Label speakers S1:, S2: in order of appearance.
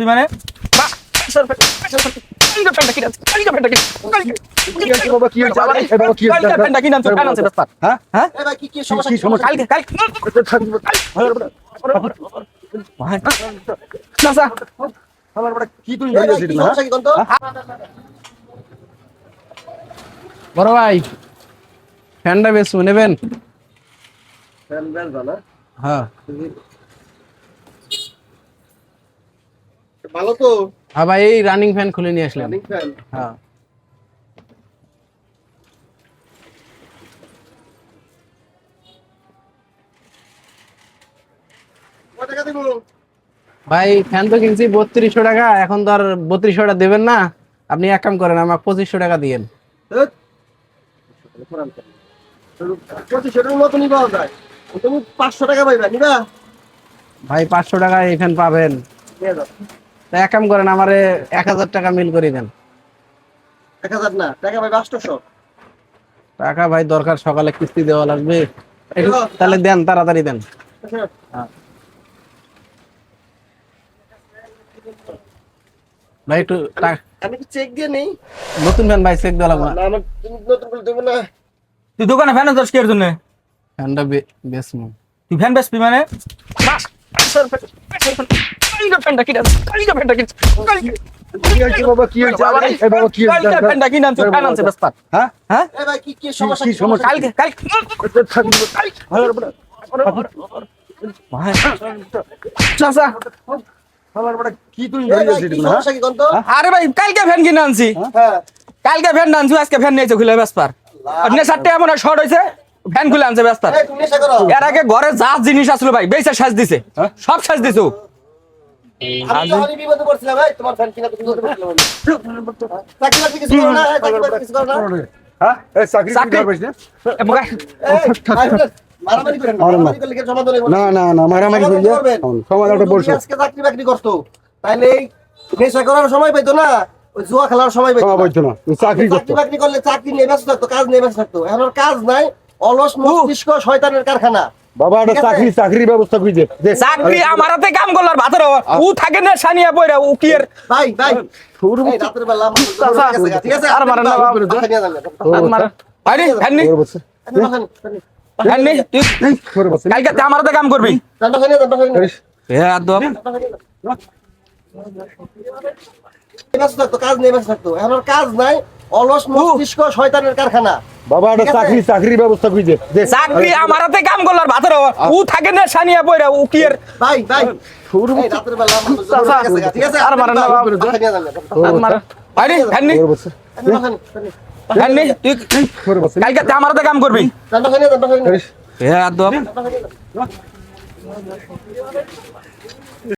S1: বেসবি মানে
S2: বড় ভাই ফ্যানটা বেশ নেবেন? হ্যাঁ
S3: ভালো তো।
S2: হ্যাঁ ভাই, এই রানিং ফ্যান খুলে নিয়ে আসলেন। হ্যাঁ ভাই, ফ্যান তো কিনছি 3200 টাকা, এখন তো আর 3200 টাকা দেবেন না। আপনি এক কাম করেন, আমাকে 2500 টাকা দিয়েন।
S3: 2500 মতনই পাওয়া যায়, তুমি 500 টাকা পাইবা নিবা?
S2: ভাই 500 টাকায় এই ফ্যান পাবেন? তা এক কাম করেন, আমারে 1000 টাকা মিল করে দেন।
S3: 1000 না, টাকা পাইবা 800।
S2: টাকা ভাই দরকার, সকালে কিস্তি দেওয়া লাগবে। একটু তাহলে দেন, তাড়াতাড়ি দেন। হ্যাঁ। ভাই একটু
S3: আমি কি চেক দিয়ে নেই?
S2: নতুন ফ্যান ভাই, চেক দেওয়া লাগবে না।
S3: না, আমার তুমি নতুন করে দেবো না।
S1: তুই দোকানে ফ্যান আনছিস কির জন্য?
S2: ফ্যানটা বেচমু।
S1: তুই ফ্যান বেসবি মানে
S3: এই ভাই, কি সমস্যা? এই ভাই, কি সমস্যা কি কোন তো?
S1: আরে ভাই কালকে ফ্যান কিনে আনছি,
S3: হ্যাঁ,
S1: কালকে ফ্যান আনছি, আজকে ফ্যান নিয়েছে খুলে বেসপার। নেশারটা এমন শর্ট হয়েছে, ফ্যান খুলে আনছে বেসপার।
S3: এই তুমি নেশা করো?
S1: এর আগে ঘরে যা জিনিস আসলো ভাই বেচে সাজ দিছে, সব সাজ দিছে ও।
S3: আমি যখনই বিপদে পড়ছিলাম ভাই, তোমার ফ্যান কিনা তুমি বিপদে পড়ছিলাম। চাকরি বাকরি কিছু করো না? চাকরি বাকরি কিছু করো না?
S1: চাকরি? এ বোকা।
S3: মারামারি করেন না, মারামারি করলে কি সমাধান হবে?
S4: না মারামারি করি সমাধানটা বলছো।
S3: তুমি আজকে চাকরি বাকরি করতো, তাইলে এই নেশা করার সময় পাইতো না, ওই জুয়া খেলার সময় পাইতো না।
S4: বলছো না চাকরি করতো।
S3: চাকরি বাকরি করলে চাকরি নিয়ে ব্যস্ত থাকতো, কাজ নিয়ে ব্যস্ত থাকতো। এখন আর কাজ নাই, অলস মস্তিষ্ক শয়তানের কারখানা।
S4: বাবা একটা চাকরি ব্যবস্থা খুঁজে দে।
S1: চাকরি আমার হাতে কাম করলার ভাতের ও থাকে না সানিয়া পয়রা ও কি এর
S3: ভাই এই রাতের বেলা আমার ঠিক আছে?
S1: আর মারেন না বাবা। আর মার আরে ফ্যান নি ফ্যান নি তুই কালকে তে আমার হাতে কাম করবি। এ আদব
S3: ব্যস্ত থাকতো, কাজ নিয়ে ব্যস্ত থাকতো। এখন আর কাজ নাই, অলস মস্তিষ্ক শয়তানের কারখানা।
S4: বাবা একটা চাকরি ব্যবস্থা খুঁজে দে।
S1: চাকরি আমার হাতে কাম করলার ভাতের ও থাকে না সানিয়া পয়রা ও কি এর
S3: ভাই এই রাতের বেলা আমার ঠিক আছে?
S1: আর মারেন না বাবা। আর মার আরে ফ্যান নি ফ্যান নি তুই কালকে তে আমার হাতে কাম করবি। এ আদব